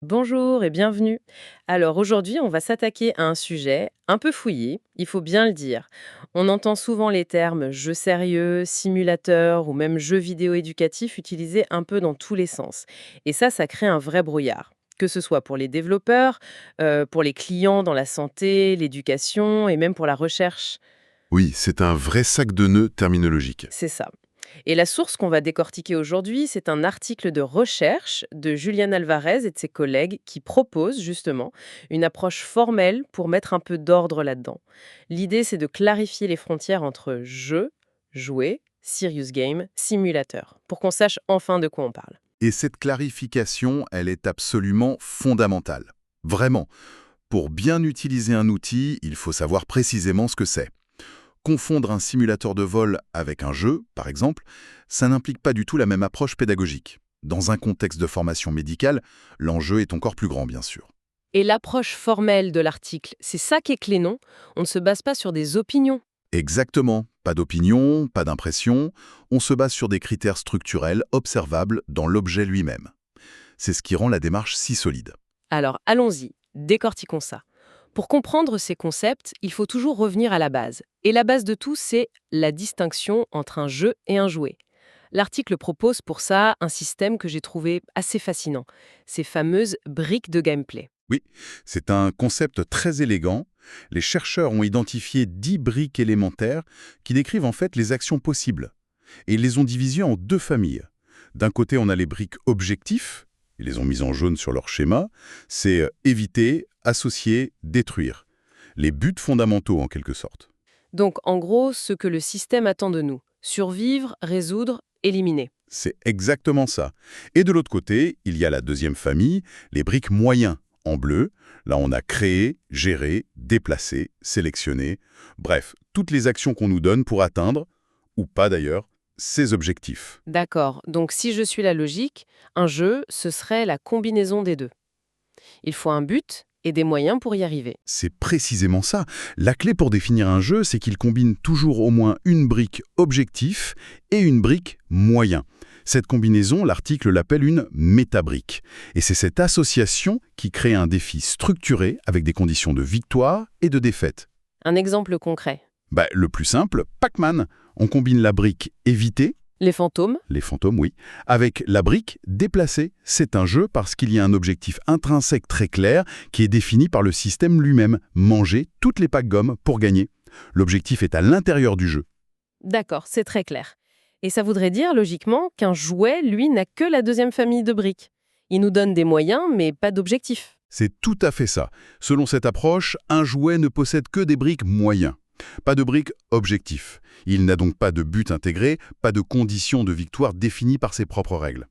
Bonjour et bienvenue. Alors aujourd'hui, on va s'attaquer à un sujet un peu fouillé, il faut bien le dire. On entend souvent les termes jeu sérieux, simulateur ou même jeu vidéo éducatif utilisés un peu dans tous les sens. Et ça crée un vrai brouillard. Que ce soit pour les développeurs, pour les clients dans la santé, l'éducation et même pour la recherche. Oui, c'est un vrai sac de nœuds terminologique. C'est ça. Et la source qu'on va décortiquer aujourd'hui, c'est un article de recherche de Julian Alvarez et de ses collègues qui proposent justement une approche formelle pour mettre un peu d'ordre là-dedans. L'idée, c'est de clarifier les frontières entre jeu, jouet, serious game, simulateur, pour qu'on sache enfin de quoi on parle. Et cette clarification, elle est absolument fondamentale. Vraiment, pour bien utiliser un outil, il faut savoir précisément ce que c'est. Confondre un simulateur de vol avec un jeu, par exemple, ça n'implique pas du tout la même approche pédagogique. Dans un contexte de formation médicale, l'enjeu est encore plus grand, bien sûr. Et l'approche formelle de l'article, c'est ça qui est clé, non? On ne se base pas sur des opinions. Exactement. Pas d'opinion, pas d'impression. On se base sur des critères structurels observables dans l'objet lui-même. C'est ce qui rend la démarche si solide. Alors allons-y, décortiquons ça. Pour comprendre ces concepts, il faut toujours revenir à la base. Et la base de tout, c'est la distinction entre un jeu et un jouet. L'article propose pour ça un système que j'ai trouvé assez fascinant, ces fameuses briques de gameplay. Oui, c'est un concept très élégant. Les chercheurs ont identifié 10 briques élémentaires qui décrivent en fait les actions possibles. Et ils les ont divisées en deux familles. D'un côté, on a les briques objectifs. Ils les ont mises en jaune sur leur schéma. C'est éviter, associer, détruire. Les buts fondamentaux en quelque sorte. Donc en gros, ce que le système attend de nous, survivre, résoudre, éliminer. C'est exactement ça. Et de l'autre côté, il y a la deuxième famille, les briques moyens, en bleu. Là, on a créé, géré, déplacé, sélectionné. Bref, toutes les actions qu'on nous donne pour atteindre, ou pas d'ailleurs, ces objectifs. D'accord, donc si je suis la logique, un jeu, ce serait la combinaison des deux. Il faut un but et des moyens pour y arriver. C'est précisément ça. La clé pour définir un jeu, c'est qu'il combine toujours au moins une brique objectif et une brique moyen. Cette combinaison, l'article l'appelle une métabrique. Et c'est cette association qui crée un défi structuré avec des conditions de victoire et de défaite. Un exemple concret. Le plus simple, Pac-Man. On combine la brique éviter, Les fantômes. les fantômes, oui, avec la brique déplacer. C'est un jeu parce qu'il y a un objectif intrinsèque très clair qui est défini par le système lui-même. Manger toutes les Pac-Gommes pour gagner. L'objectif est à l'intérieur du jeu. D'accord, c'est très clair. Et ça voudrait dire, logiquement, qu'un jouet, lui, n'a que la deuxième famille de briques. Il nous donne des moyens, mais pas d'objectifs. C'est tout à fait ça. Selon cette approche, un jouet ne possède que des briques moyens. Pas de briques objectifs. Il n'a donc pas de but intégré, pas de conditions de victoire définies par ses propres règles.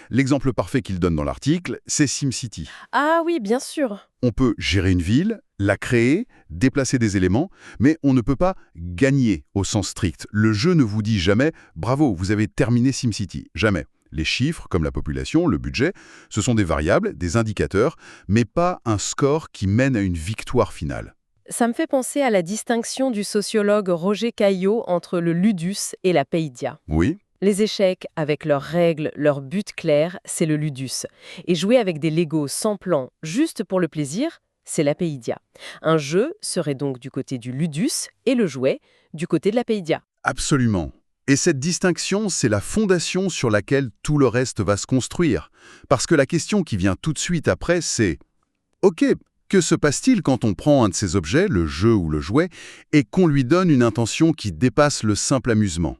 L'exemple parfait qu'il donne dans l'article, c'est SimCity. Ah oui, bien sûr. On peut gérer une ville, la créer, déplacer des éléments, mais on ne peut pas gagner au sens strict. Le jeu ne vous dit jamais « Bravo, vous avez terminé SimCity ». Jamais. Les chiffres, comme la population, le budget, ce sont des variables, des indicateurs, mais pas un score qui mène à une victoire finale. Ça me fait penser à la distinction du sociologue Roger Caillot entre le ludus et la paidia. Oui, Les échecs, avec leurs règles, leurs buts clairs, c'est le ludus. Et jouer avec des Legos sans plan, juste pour le plaisir, c'est la paidia. Un jeu serait donc du côté du ludus et le jouet du côté de la paidia. absolument. Et cette distinction, c'est la fondation sur laquelle tout le reste va se construire. Parce que la question qui vient tout de suite après, c'est « Ok, que se passe-t-il quand on prend un de ces objets, le jeu ou le jouet, et qu'on lui donne une intention qui dépasse le simple amusement ?»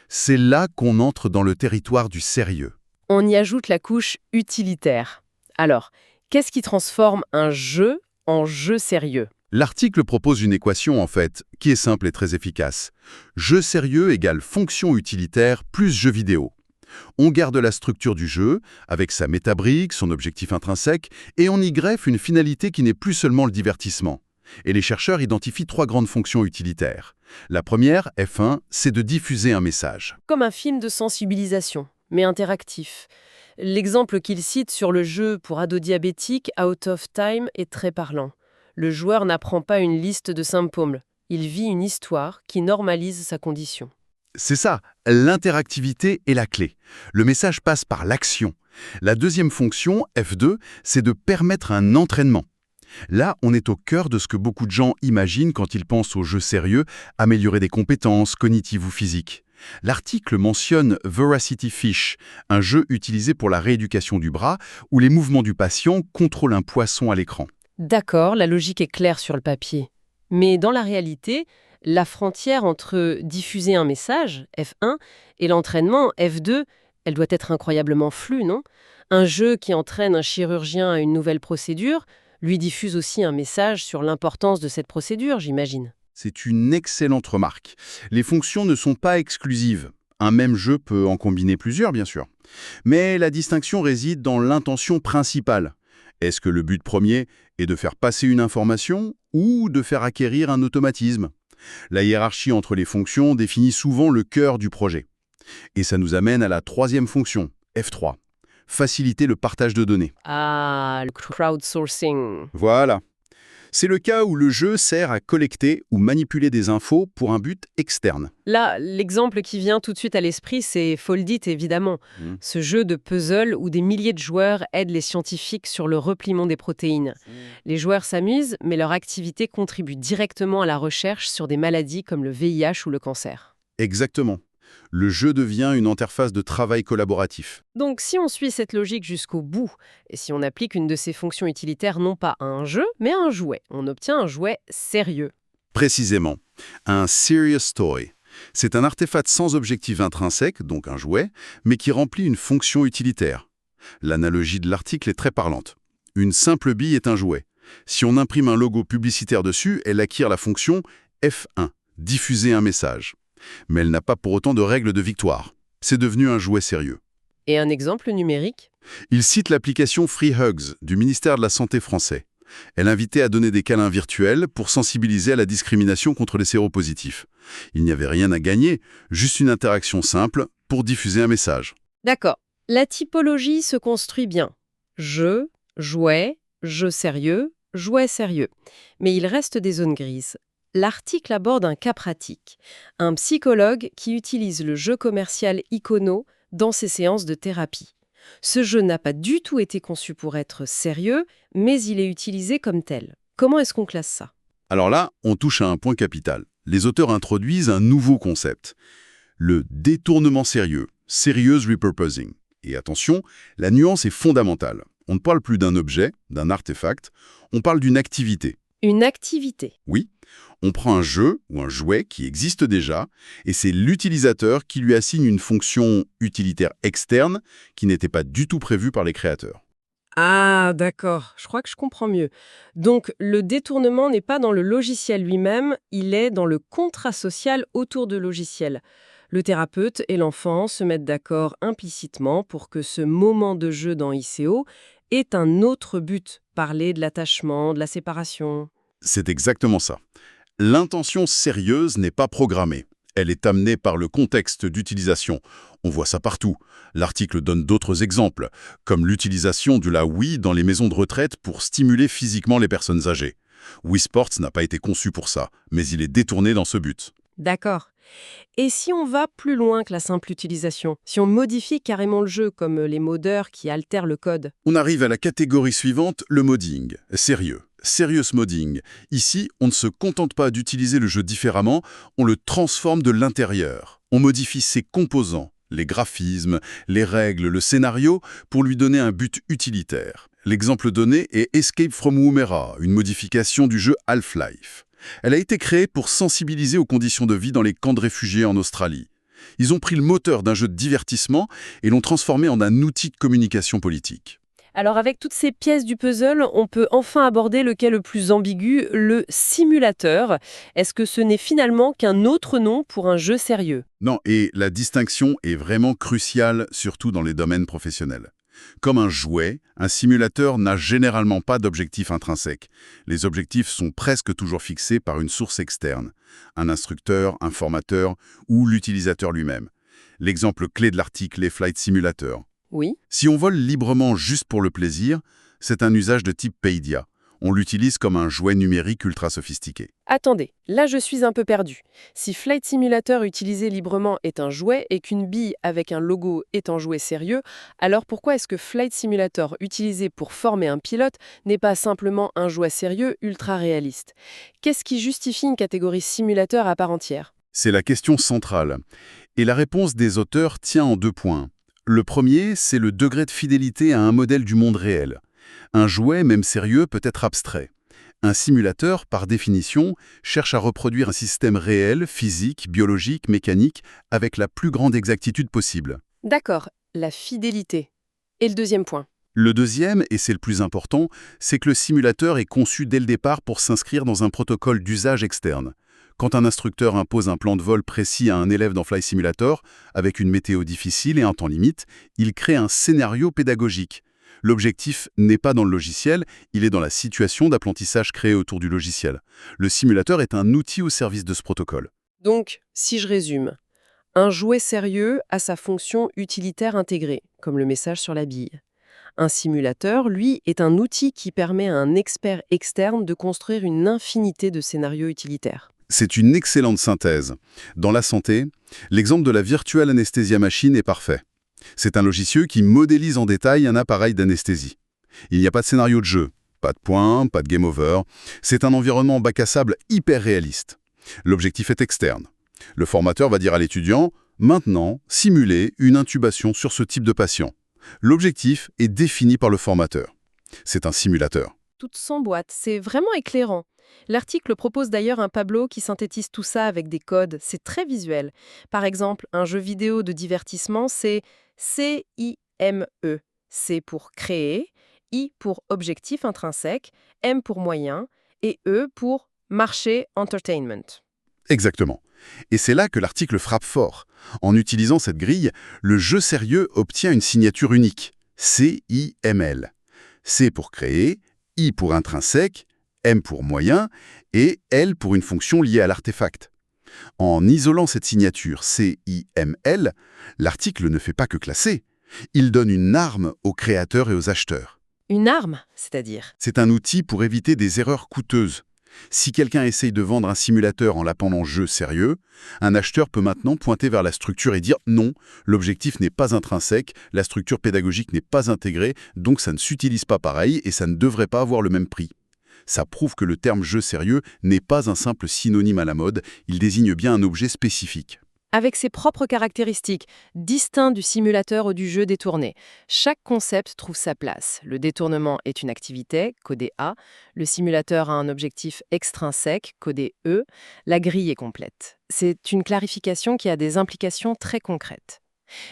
C'est là qu'on entre dans le territoire du sérieux. On y ajoute la couche utilitaire. Alors, qu'est-ce qui transforme un jeu en jeu sérieux? L'article propose une équation, en fait, qui est simple et très efficace. Jeu sérieux égale fonction utilitaire plus jeu vidéo. On garde la structure du jeu, avec sa métabrique, son objectif intrinsèque, et on y greffe une finalité qui n'est plus seulement le divertissement. Et les chercheurs identifient trois grandes fonctions utilitaires. La première, F1, c'est de diffuser un message. Comme un film de sensibilisation, mais interactif. L'exemple qu'il cite sur le jeu pour ados diabétiques, Out of Time, est très parlant. Le joueur n'apprend pas une liste de symptômes, il vit une histoire qui normalise sa condition. C'est ça, l'interactivité est la clé. Le message passe par l'action. La deuxième fonction, F2, c'est de permettre un entraînement. Là, on est au cœur de ce que beaucoup de gens imaginent quand ils pensent aux jeux sérieux, améliorer des compétences cognitives ou physiques. L'article mentionne Veracity Fish, un jeu utilisé pour la rééducation du bras, où les mouvements du patient contrôlent un poisson à l'écran. D'accord, la logique est claire sur le papier. Mais dans la réalité, la frontière entre diffuser un message, F1, et l'entraînement, F2, elle doit être incroyablement floue, non? Un jeu qui entraîne un chirurgien à une nouvelle procédure lui diffuse aussi un message sur l'importance de cette procédure, j'imagine. C'est une excellente remarque. Les fonctions ne sont pas exclusives. Un même jeu peut en combiner plusieurs, bien sûr. Mais la distinction réside dans l'intention principale. Est-ce que le but premier est de faire passer une information ou de faire acquérir un automatisme? La hiérarchie entre les fonctions définit souvent le cœur du projet. Et ça nous amène à la troisième fonction, F3. Faciliter le partage de données. Ah, le crowdsourcing. Voilà. C'est le cas où le jeu sert à collecter ou manipuler des infos pour un but externe. Là, l'exemple qui vient tout de suite à l'esprit, c'est Foldit, évidemment. Ce jeu de puzzle où des milliers de joueurs aident les scientifiques sur le repliement des protéines. Les joueurs s'amusent, mais leur activité contribue directement à la recherche sur des maladies comme le VIH ou le cancer. Exactement. Le jeu devient une interface de travail collaboratif. Donc si on suit cette logique jusqu'au bout, et si on applique une de ces fonctions utilitaires non pas à un jeu, mais à un jouet, on obtient un jouet sérieux. Précisément, un serious toy. C'est un artefact sans objectif intrinsèque, donc un jouet, mais qui remplit une fonction utilitaire. L'analogie de l'article est très parlante. Une simple bille est un jouet. Si on imprime un logo publicitaire dessus, elle acquiert la fonction F1, diffuser un message. Mais elle n'a pas pour autant de règle de victoire. C'est devenu un jouet sérieux. Et un exemple numérique? Il cite l'application Free Hugs du ministère de la Santé français. Elle invitait à donner des câlins virtuels pour sensibiliser à la discrimination contre les séropositifs. Il n'y avait rien à gagner, juste une interaction simple pour diffuser un message. D'accord. La typologie se construit bien. Jeu, jouet, jeu sérieux, jouet sérieux. Mais il reste des zones grises. L'article aborde un cas pratique. Un psychologue qui utilise le jeu commercial Icono dans ses séances de thérapie. Ce jeu n'a pas du tout été conçu pour être sérieux, mais il est utilisé comme tel. Comment est-ce qu'on classe ça? Alors là, on touche à un point capital. Les auteurs introduisent un nouveau concept. Le détournement sérieux, serious repurposing. Et attention, la nuance est fondamentale. On ne parle plus d'un objet, d'un artefact, on parle d'une activité. Une activité. Oui, on prend un jeu ou un jouet qui existe déjà, et c'est l'utilisateur qui lui assigne une fonction utilitaire externe qui n'était pas du tout prévue par les créateurs. Ah, d'accord. Je crois que je comprends mieux. Donc, le détournement n'est pas dans le logiciel lui-même, il est dans le contrat social autour de logiciel. Le thérapeute et l'enfant se mettent d'accord implicitement pour que ce moment de jeu dans ICO ait un autre but, parler de l'attachement, de la séparation. C'est exactement ça. L'intention sérieuse n'est pas programmée. Elle est amenée par le contexte d'utilisation. On voit ça partout. L'article donne d'autres exemples, comme l'utilisation de la Wii dans les maisons de retraite pour stimuler physiquement les personnes âgées. Wii Sports n'a pas été conçu pour ça, mais il est détourné dans ce but. D'accord. Et si on va plus loin que la simple utilisation, si on modifie carrément le jeu, comme les modeurs qui altèrent le code? On arrive à la catégorie suivante, le modding. Sérieux. Serious modding. Ici, on ne se contente pas d'utiliser le jeu différemment, on le transforme de l'intérieur. On modifie ses composants, les graphismes, les règles, le scénario, pour lui donner un but utilitaire. L'exemple donné est Escape from Woomera, une modification du jeu Half-Life. Elle a été créée pour sensibiliser aux conditions de vie dans les camps de réfugiés en Australie. Ils ont pris le moteur d'un jeu de divertissement et l'ont transformé en un outil de communication politique. Alors avec toutes ces pièces du puzzle, on peut enfin aborder le cas le plus ambigu, le simulateur. Est-ce que ce n'est finalement qu'un autre nom pour un jeu sérieux? Non, et la distinction est vraiment cruciale, surtout dans les domaines professionnels. Comme un jouet, un simulateur n'a généralement pas d'objectif intrinsèque. Les objectifs sont presque toujours fixés par une source externe, un instructeur, un formateur ou l'utilisateur lui-même. L'exemple clé de l'article est Flight Simulator. Oui. Si on vole librement juste pour le plaisir, c'est un usage de type Paidia. On l'utilise comme un jouet numérique ultra sophistiqué. Attendez, là je suis un peu perdu. Si Flight Simulator utilisé librement est un jouet et qu'une bille avec un logo est un jouet sérieux, alors pourquoi est-ce que Flight Simulator utilisé pour former un pilote n'est pas simplement un jouet sérieux ultra réaliste? Qu'est-ce qui justifie une catégorie simulateur à part entière? C'est la question centrale. Et la réponse des auteurs tient en 2 points. Le premier, c'est le degré de fidélité à un modèle du monde réel. Un jouet, même sérieux, peut être abstrait. Un simulateur, par définition, cherche à reproduire un système réel, physique, biologique, mécanique, avec la plus grande exactitude possible. D'accord, la fidélité. Et le deuxième point? Le deuxième, et c'est le plus important, c'est que le simulateur est conçu dès le départ pour s'inscrire dans un protocole d'usage externe. Quand un instructeur impose un plan de vol précis à un élève dans Flight Simulator, avec une météo difficile et un temps limite, il crée un scénario pédagogique. L'objectif n'est pas dans le logiciel, il est dans la situation d'apprentissage créée autour du logiciel. Le simulateur est un outil au service de ce protocole. Donc, si je résume, un jouet sérieux a sa fonction utilitaire intégrée, comme le message sur la bille. Un simulateur, lui, est un outil qui permet à un expert externe de construire une infinité de scénarios utilitaires. C'est une excellente synthèse. Dans la santé, l'exemple de la Virtual Anesthesia Machine est parfait. C'est un logiciel qui modélise en détail un appareil d'anesthésie. Il n'y a pas de scénario de jeu, pas de points, pas de game over. C'est un environnement bac à sable hyper réaliste. L'objectif est externe. Le formateur va dire à l'étudiant « Maintenant, simulez une intubation sur ce type de patient ». L'objectif est défini par le formateur. C'est un simulateur. Toute s'emboîte, c'est vraiment éclairant. L'article propose d'ailleurs un tableau qui synthétise tout ça avec des codes, c'est très visuel. Par exemple, un jeu vidéo de divertissement, c'est CIME. C pour créer, I pour objectif intrinsèque, M pour moyen et E pour marché entertainment. Exactement. Et c'est là que l'article frappe fort. En utilisant cette grille, le jeu sérieux obtient une signature unique, CIML. C pour créer, I pour intrinsèque, M pour moyen et L pour une fonction liée à l'artefact. En isolant cette signature CIML, l'article ne fait pas que classer. Il donne une arme aux créateurs et aux acheteurs. Une arme, c'est-à-dire? C'est un outil pour éviter des erreurs coûteuses. Si quelqu'un essaye de vendre un simulateur en l'appelant jeu sérieux, un acheteur peut maintenant pointer vers la structure et dire non, l'objectif n'est pas intrinsèque, la structure pédagogique n'est pas intégrée, donc ça ne s'utilise pas pareil et ça ne devrait pas avoir le même prix. Ça prouve que le terme jeu sérieux n'est pas un simple synonyme à la mode, il désigne bien un objet spécifique. Avec ses propres caractéristiques, distinctes du simulateur ou du jeu détourné. Chaque concept trouve sa place. Le détournement est une activité, codée A. Le simulateur a un objectif extrinsèque, codé E. La grille est complète. C'est une clarification qui a des implications très concrètes.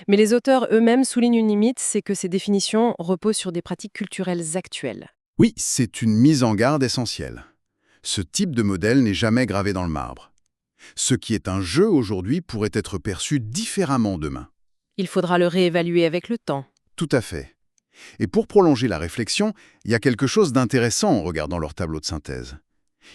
Mais les auteurs eux-mêmes soulignent une limite, c'est que ces définitions reposent sur des pratiques culturelles actuelles. Oui, c'est une mise en garde essentielle. Ce type de modèle n'est jamais gravé dans le marbre. Ce qui est un jeu aujourd'hui pourrait être perçu différemment demain. Il faudra le réévaluer avec le temps. Tout à fait. Et pour prolonger la réflexion, il y a quelque chose d'intéressant en regardant leur tableau de synthèse.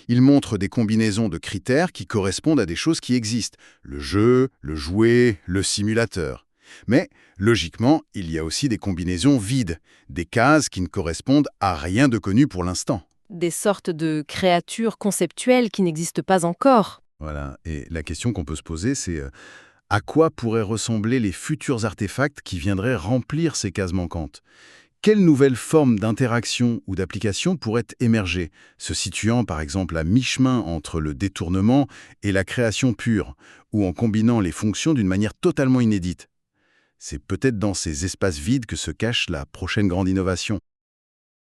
Ils montrent des combinaisons de critères qui correspondent à des choses qui existent. Le jeu, le jouet, le simulateur. Mais, logiquement, il y a aussi des combinaisons vides, des cases qui ne correspondent à rien de connu pour l'instant. Des sortes de créatures conceptuelles qui n'existent pas encore. Voilà, et la question qu'on peut se poser, c'est à quoi pourraient ressembler les futurs artefacts qui viendraient remplir ces cases manquantes? Quelle nouvelle forme d'interaction ou d'application pourrait émerger, se situant par exemple à mi-chemin entre le détournement et la création pure, ou en combinant les fonctions d'une manière totalement inédite? C'est peut-être dans ces espaces vides que se cache la prochaine grande innovation.